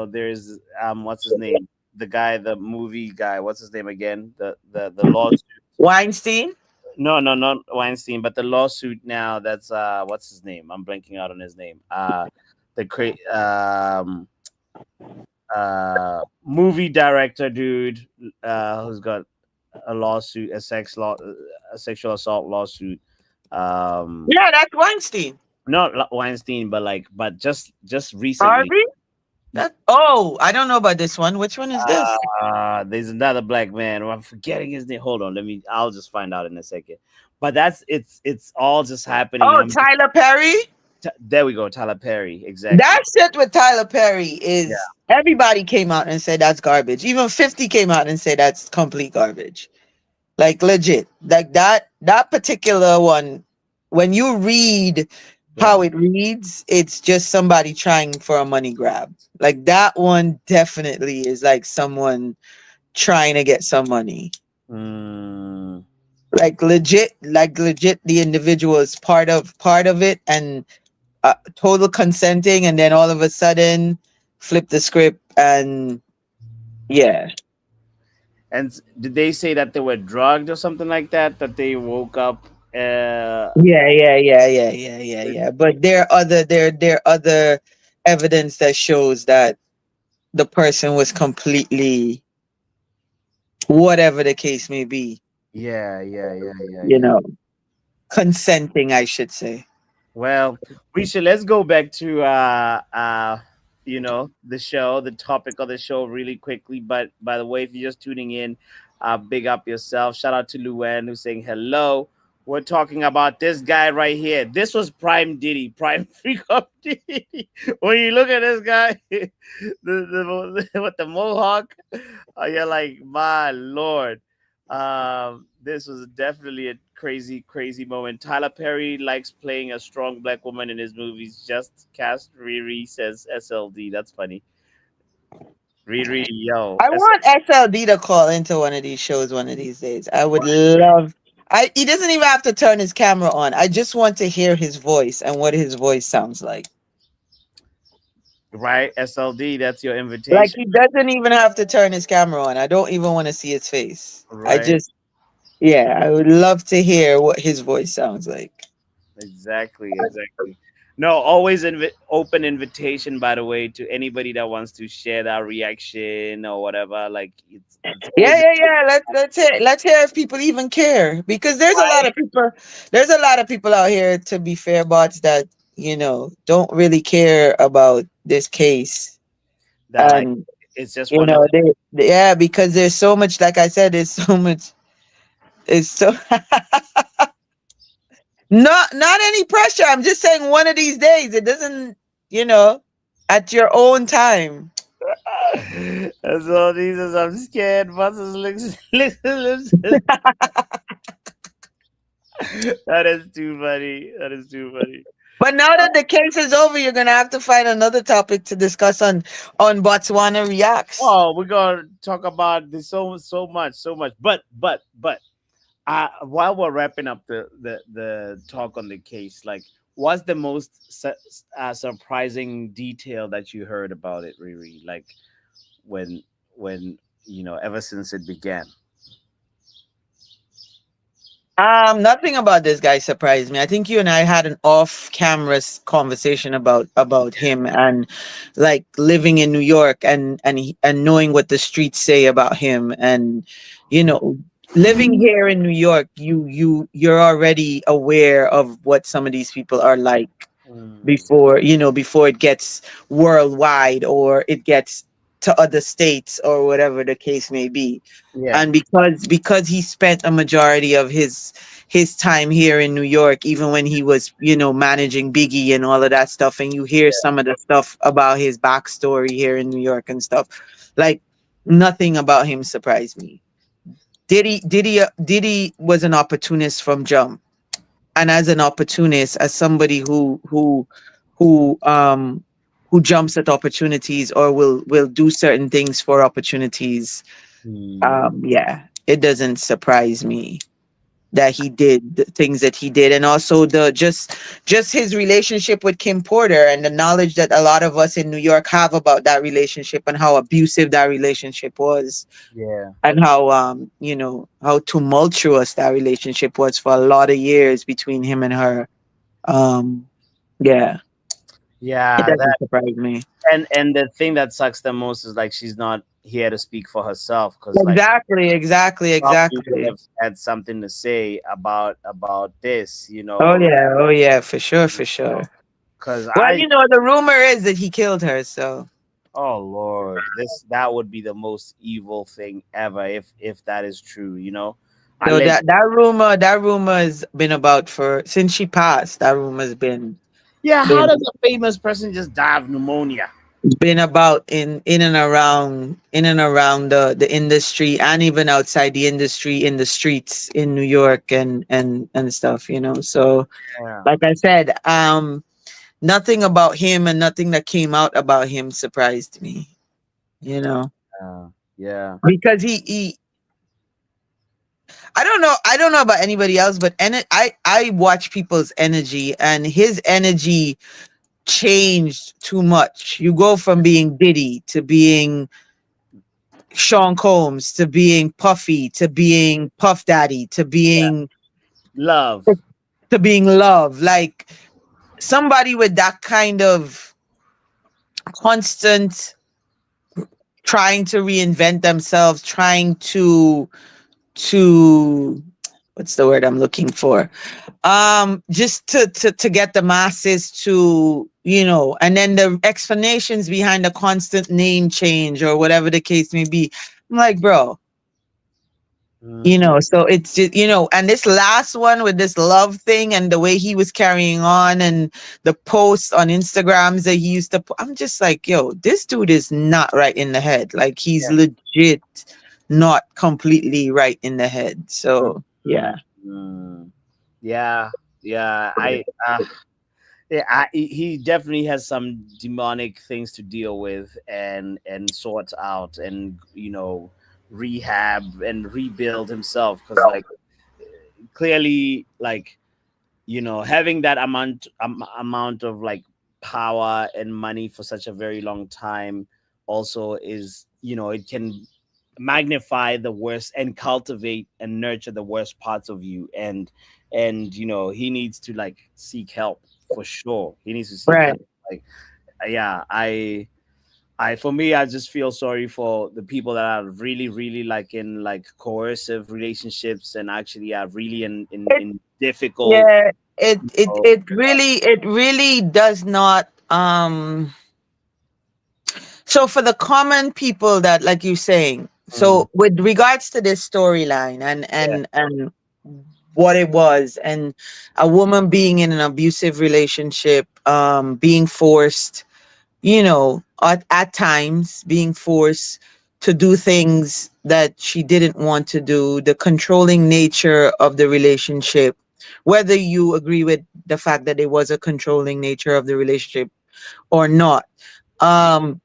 there's what's his name? The guy, the movie guy. What's his name again? The lawsuit. Weinstein? No, no, not Weinstein, but the lawsuit now. That's what's his name? I'm blanking out on his name. The movie director dude who's got a lawsuit, a sexual assault lawsuit. Um, Yeah, that's Weinstein. not Weinstein, but just recently. Harvey? Oh, I don't know about this one. Which one is this? There's another black man. I'm forgetting his name. Hold on, I'll just find out in a second. But it's all just happening. Oh, Tyler Perry? There we go, Tyler Perry. Exactly. That shit with Tyler Perry Yeah. is everybody came out and said that's garbage. Even 50 came out and said that's complete garbage. Like legit. Like that particular one, when you read Yeah. how it reads, it's just somebody trying for a money grab. Like that one definitely is like someone trying to get some money. Mm, Like legit the individual is part of it and total consenting, and then all of a sudden flip the script and yeah. and did they say that they were drugged or something like that? That they woke up. Yeah. But there are other evidence that shows that the person was completely, whatever the case may be, Yeah, yeah, yeah, yeah, you yeah. know, consenting, I should say. Well, we should let's go back to the show, the topic of the show really quickly. But by the way, if you're just tuning in, big up yourself. Shout out to Luann who's saying hello. We're talking about this guy right here. This was Prime Diddy, Prime Freak of Diddy. When you look at this guy, with the mohawk, you're like, my lord. This was definitely a crazy, crazy moment. Tyler Perry likes playing a strong black woman in his movies. Just cast Riri, says SLD. That's funny. Riri, yo. I want SLD to call into one of these shows one of these days. I would love. He doesn't even have to turn his camera on. I just want to hear his voice and what his voice sounds like. Right? SLD, that's your Like invitation. he doesn't even have to turn his camera on. I don't even want to see his face. I Right? just, yeah, I would love to hear what his voice sounds like. Exactly, exactly. No, always open invitation, by the way, to anybody that wants to share that reaction or whatever. Like, it's Yeah, always yeah, yeah. Let's hear if people even care, because there's a lot right of people. There's a lot of people out here, to be fair, bots that don't really care about this case, that, like, and it's just one of yeah, because there's so much. Like I said, there's so much. It's so not any pressure. I'm just saying, one of these days, it doesn't. You know, at your own time. That's all these is. I'm scared. Buses listen. That is too funny. That is too funny. But now that the case is over, you're gonna have to find another topic to discuss on Botswana Reacts. Oh, we're gonna talk about this so much, so much. But while we're wrapping up the talk on the case, like, what's the most surprising detail that you heard about it, Riri? Like, when ever since it began. Nothing about this guy surprised me. I think you and I had an off-camera conversation about him, and like living in New York, and knowing what the streets say about him, and you know living here in New York, you're already aware of what some of these people are like Mm, before it gets worldwide, or it gets to other states, or whatever the case may be. yeah, And because he spent a majority of his time here in New York, even when he was managing Biggie and all of that stuff, and you hear some of the stuff about his backstory here in New York and stuff, like, nothing about him surprised me. Diddy was an opportunist from jump, and as an opportunist, as somebody who um who jumps at opportunities, or will do certain things for opportunities. mm, Yeah, it doesn't surprise me that he did the things that he did, and also the just his relationship with Kim Porter, and the knowledge that a lot of us in New York have about that relationship, and how abusive that relationship was, yeah, and how tumultuous that relationship was for a lot of years between him and her. um yeah, it yeah. doesn't That surprise me. and the thing that sucks the most is, like, she's not here to speak for herself, because, like, Exactly, exactly, probably would exactly. have had something to say about this, Oh yeah, oh yeah, for sure, for sure. because Well, I the rumor is that he killed her, so. oh lord, that would be the most evil thing ever if that is true. I So let that rumor has been about for since she passed. That rumor's Yeah, how been does a famous person just die of pneumonia? been about in and around the industry, and even outside the industry, in the streets in New York, and stuff. So, Yeah, like I said, nothing about him and nothing that came out about him surprised me. You know, yeah, yeah. because he I don't know about anybody else, but I watch people's energy, and his energy changed too much. You go from being Diddy to being Sean Combs, to being Puffy, to being Puff Daddy, Love. to being Love. Like, somebody with that kind of constant trying to reinvent themselves, trying to what's the word I'm looking for? just to get the masses to, and then the explanations behind the constant name change or whatever the case may be. I'm like, bro, Mhm. so it's just, and this last one with this love thing and the way he was carrying on and the posts on Instagrams that he used to I'm just like, yo, this dude is not right in the head. Like, he's Yeah. legit not completely right in the head. So yeah. Mhm. Yeah, yeah. Yeah, he definitely has some demonic things to deal with and sort out, and rehab and rebuild himself, because like clearly, like, having that amount of like power and money for such a very long time also is, it can magnify the worst and cultivate and nurture the worst parts of you, and he needs to like seek help for sure. He needs to seek Right. help. Like, yeah, for me, I just feel sorry for the people that are really, really like in like coercive relationships, and actually are really in difficult. Yeah, it you it know, it really it really does not so for the common people that, like you're saying, mm, so with regards to this storyline and yeah, and what it was, and a woman being in an abusive relationship, being forced, at times being forced to do things that she didn't want to do, the controlling nature of the relationship, whether you agree with the fact that it was a controlling nature of the relationship or not. Um,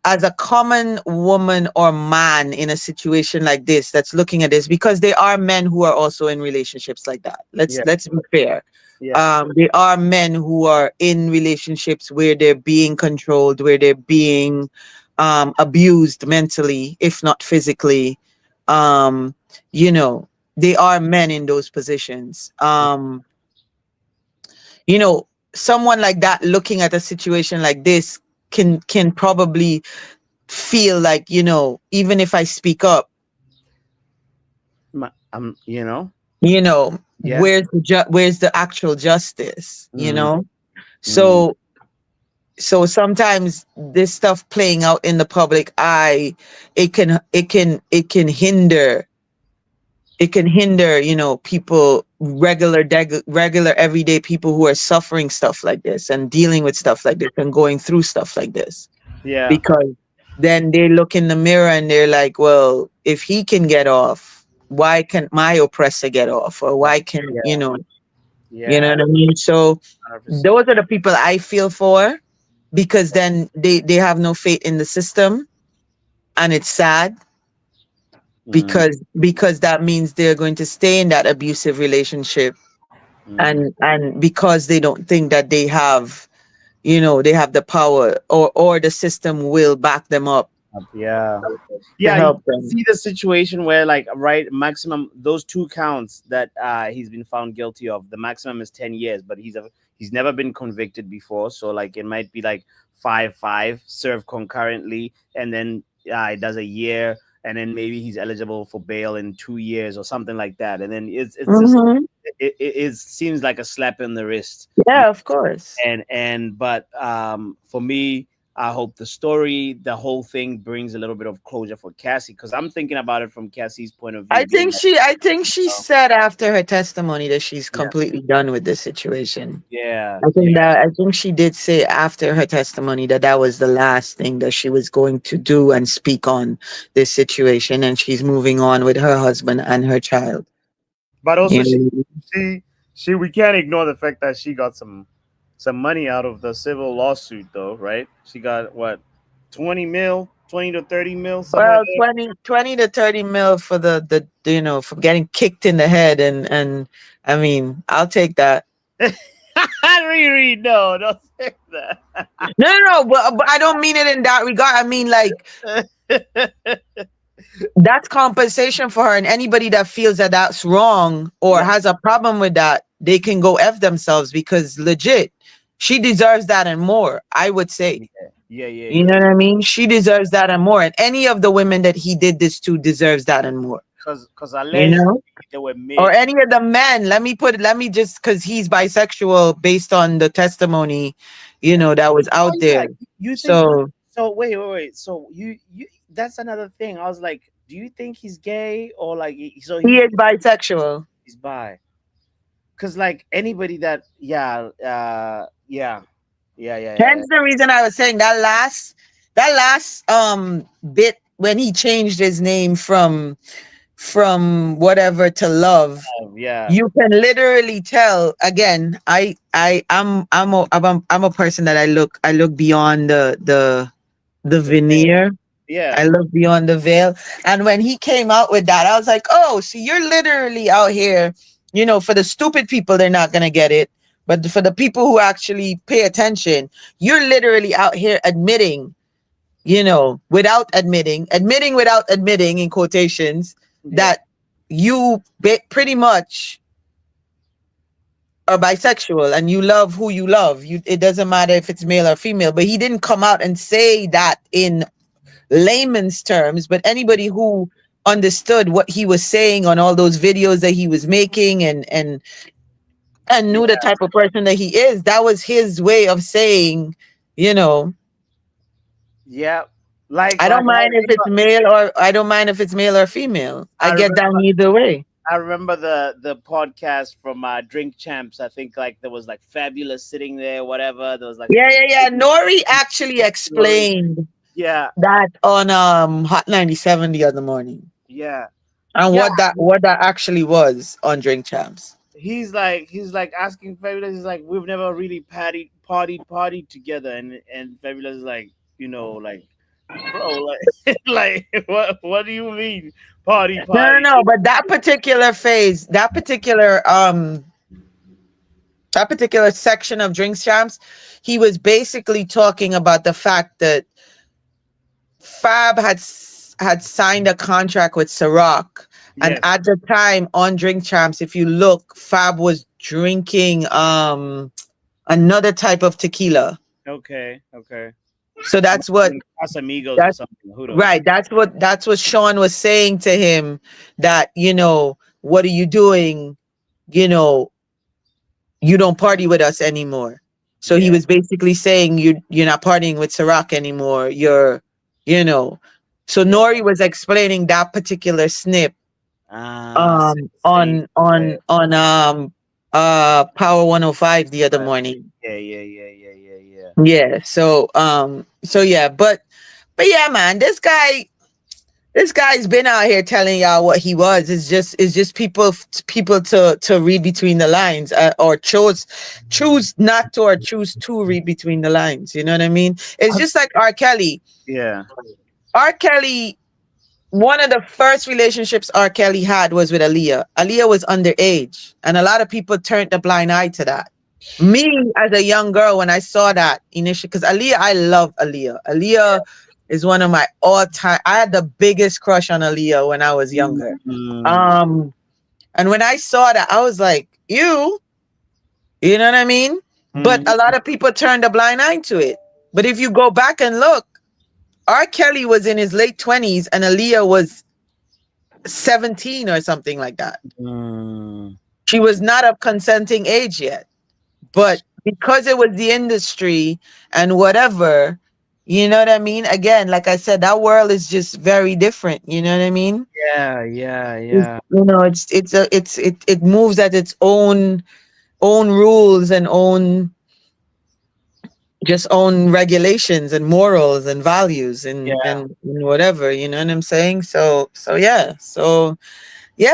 as a common woman or man in a situation like this that's looking at this, because there are men who are also in relationships like that. Let's yeah, let's be fair. yeah, There are men who are in relationships where they're being controlled, where they're being abused mentally, if not physically. Um, you know, they are men in those positions. You know, someone like that looking at a situation like this can probably feel like, even if I speak up, you know, yeah, where's the actual justice, mm, mm, so sometimes this stuff playing out in the public eye, it can hinder, people, regular everyday people who are suffering stuff like this and dealing with stuff like this and going through stuff like this, yeah, because then they look in the mirror and they're like, well, if he can get off, why can't my oppressor get off? Or why can, yeah, you know yeah, what I mean? So 100%. those are the people I feel for, because then they have no faith in the system, and it's sad, Mm, because that means they're going to stay in that abusive relationship, mm. and because they don't think that they have the power, or the system will back them up Yeah. to Yeah, you help can them. see the situation where, like, right, maximum, those two counts that he's been found guilty of, the maximum is 10 years, but he's never been convicted before, so like it might be like 5 served concurrently, and then it does a year, and then maybe he's eligible for bail in 2 years or something like that, and then it's just, Hmm. it seems like a slap in the wrist. Yeah, of course. But for me, I hope the whole thing brings a little bit of closure for Cassie, because I'm thinking about it from Cassie's point of view, I being think like, she oh, said after her testimony that she's yeah, completely done with this situation. yeah, yeah, I think she did say after her testimony that that was the last thing that she was going to do and speak on this situation, and she's moving on with her husband and her child. but also You know? she we can't ignore the fact that she got some money out of the civil lawsuit, though, right? She got what, 20 mil, 20 to 30 mil, something like Well, 20 to 30 mil for for getting kicked in the head, and I mean, I'll take that. that. Riri, no, don't say No, no, no, but I don't mean it in that regard. I mean, like, that. that's compensation for her, and anybody that feels that that's wrong or Yeah, has a problem with that, they can go F themselves, because legit, she deserves that and more, I would say. yeah, yeah, yeah, You yeah. know what I mean? She deserves that and more. And any of the women that he did this to deserves that and more. because you allegedly know, they were or mid. any of the men. Let me just, because he's bisexual based on the testimony, that was Oh out yeah, there. you think So so? Wait. So you that's another thing. I was like, do you think he's gay or like so he is bisexual. he's bi? Because like anybody that yeah. Hence the reason I was saying that last bit when he changed his name from whatever to love. Yeah. You can literally tell. Again, I'm a person that I look beyond the The veneer. yeah I look beyond the veil. And when he came out with that, I was like, oh, so you're literally out here, for the stupid people, they're not going to get it. But for the people who actually pay attention, you're literally out here admitting, admitting without admitting, in quotations, yeah that you pretty much are bisexual and you love who you love. It doesn't matter if it's male or female. But he didn't come out and say that in layman's terms, but anybody who understood what he was saying on all those videos that he was making, and knew the yeah type of person that he is, that was his way of saying, you know, yeah. I don't mind if it's male, or I don't mind if it's male or female. I I get remember down either way. I remember the podcast from Drink Champs. I think like there was like Fabulous sitting there, whatever. There was like Yeah. Nori actually story. explained Yeah, that on Hot 97 the other morning. yeah, And yeah. what that actually was on Drink Champs. He's like asking Fabulous. He's like, we've never really partied together, and Fabulous is like, like, bro, like, like what do you mean party? No, but that particular section of Drink Champs, he was basically talking about the fact that Fab had signed a contract with Ciroc, and Yes. at the time on Drink Champs, if you look, Fab was drinking another type of tequila. Okay. So that's what Casamigos or that's something. Who knows? right. That's what Sean was saying to him, that what are you doing? You know, you don't party with us anymore. So he Yeah. was basically saying you're not partying with Ciroc anymore. You know. So Yeah. Nori was explaining that particular snip Say on Power 105 the other morning. yeah. Yeah. So yeah, but yeah, man, this guy's been out here telling y'all what he was. It's just people to read between the lines, or choose not to, or choose to read between the lines. You know what I mean? It's just like R. Kelly. Yeah. R. Kelly. One of the first relationships R. Kelly had was with Aaliyah. Aaliyah was underage, and a lot of people turned a blind eye to that. Me, as a young girl, when I saw that initially, because Aaliyah, I love Aaliyah. Aaliyah is one of my all-time. I had the biggest crush on Aaliyah when I was younger. Mm, Um, and when I saw that, I was like, you know what I mean? But mm, a lot of people turned a blind eye to it. But if you go back and look, R. Kelly was in his late 20s and Aaliyah was 17 or something like that. mm. She was not of consenting age yet. But because it was the industry and whatever, you know what I mean? Again, like I said, that world is just very different. You know what I mean? Yeah. It moves at its own rules and own regulations and morals and values and whatever. You know what I'm saying? So yeah,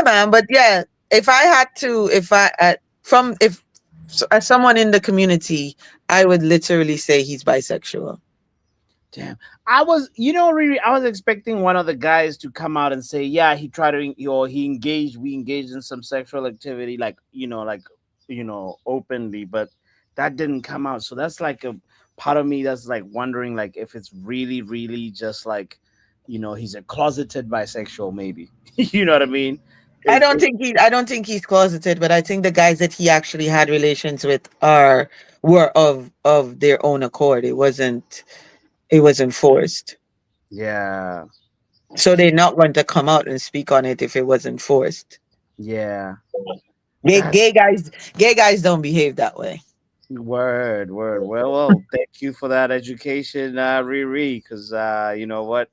man. But yeah, if I had to, if I from if as someone in the community, I would literally say he's bisexual. Damn. Really, I was expecting one of the guys to come out and say, yeah, he tried to, we engaged in some sexual activity, like, openly, but that didn't come out. So that's like a part of me that's like wondering, like, if it's really, really just like, he's a closeted bisexual, maybe. You know what I mean? I Is don't think he's closeted, but I think the guys that he actually had relations with were of their own accord. It wasn't forced. yeah. So they're not going to come out and speak on it if it wasn't forced. Yeah. Gay, That gay guys don't behave that way. word. Well, thank you for that education, Riri, because you know what?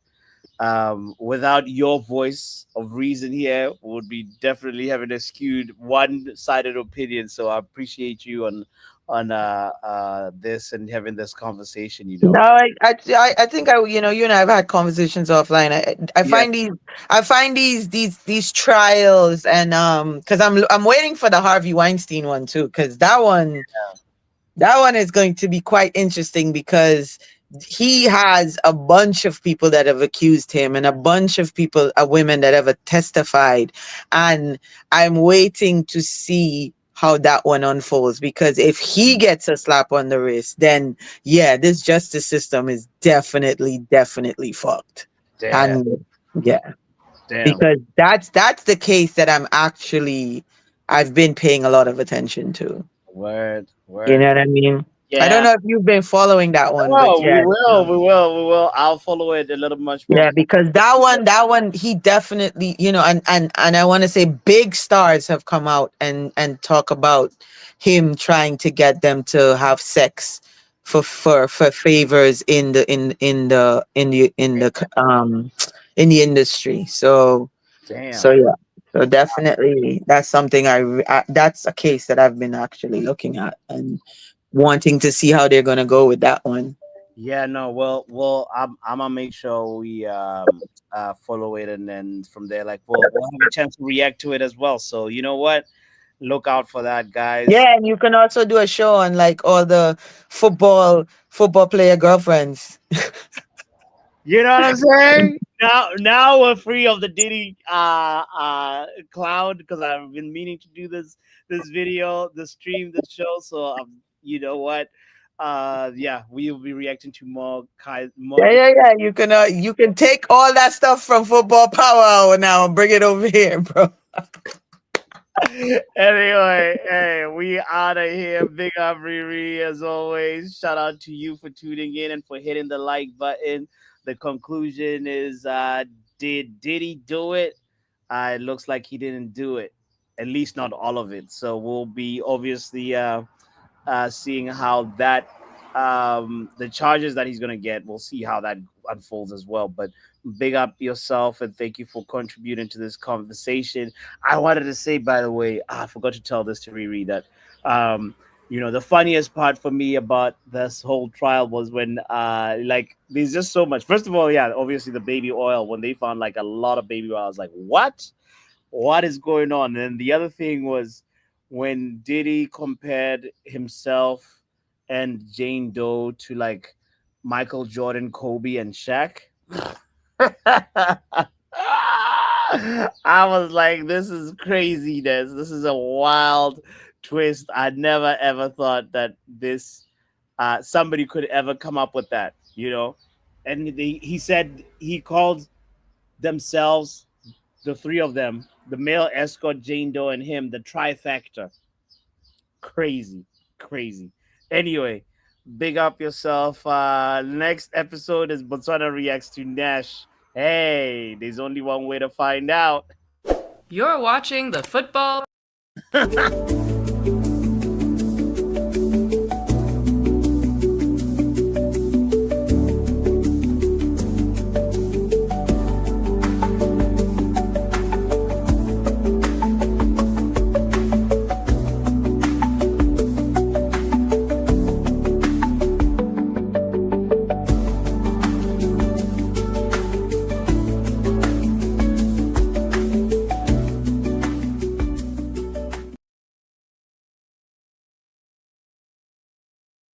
Without your voice of reason here, would be definitely having a skewed one-sided opinion. So I appreciate you on this and having this conversation. You No, know. I think you know, you and I have had conversations offline. I Yeah. find these trials and because I'm waiting for the Harvey Weinstein one too, because that one is going to be quite interesting because he has a bunch of people that have accused him and a bunch of people, women that have testified. And I'm waiting to see how that one unfolds because if he gets a slap on the wrist, then yeah, this justice system is definitely fucked. Damn. And yeah, Damn. because that's the case that I've been paying a lot of attention to. Word. You know Word. what I mean? I don't Yeah. know if you've been following that one, but Oh, we yeah, will. We will. We will. I'll follow it a little much more yeah, closely. because that one, he definitely, you know, and I want to say big stars have come out and talk about him trying to get them to have sex for favors in the industry. So Damn. yeah, so definitely that's something that's a case that I've been actually looking at and wanting to see how they're gonna go with that one. Yeah, no, well, I'm gonna make sure we follow it, and then from there, like, we'll have a chance to react to it as well. So you know what? Look out for that, guys. Yeah, and you can also do a show on like all the football player girlfriends. You know what I'm saying? Now we're free of the Diddy cloud because I've been meaning to do this video, the stream, the show. So you know what? Yeah, we will be reacting to more. Yeah, yeah, yeah. You can take all that stuff from Football Power Hour now and bring it over here, bro. Anyway, hey, we out of here. Big up, Riri, as always. Shout out to you for tuning in and for hitting the like button. The conclusion is, did he do it? It looks like he didn't do it. At least not all of it. So we'll be obviously seeing how that the charges that he's gonna get. We'll see how that unfolds as well. But big up yourself and thank you for contributing to this conversation. I wanted to say, by the way, I forgot to tell this to Riri that the funniest part for me about this whole trial was when like there's just so much. First of all, yeah, obviously the baby oil, when they found like a lot of baby oil, I was like, what is going on? And the other thing was when Diddy compared himself and Jane Doe to like Michael Jordan, Kobe, and Shaq. I was like, this is craziness. This is a wild twist. I never ever thought that this somebody could ever come up with that, you know? And he said he called themselves, the three of them, the male escort, Jane Doe, and him, the trifecta. Crazy, crazy. Anyway, big up yourself. Next episode is Botswana reacts to Nash. Hey, there's only one way to find out. You're watching the football.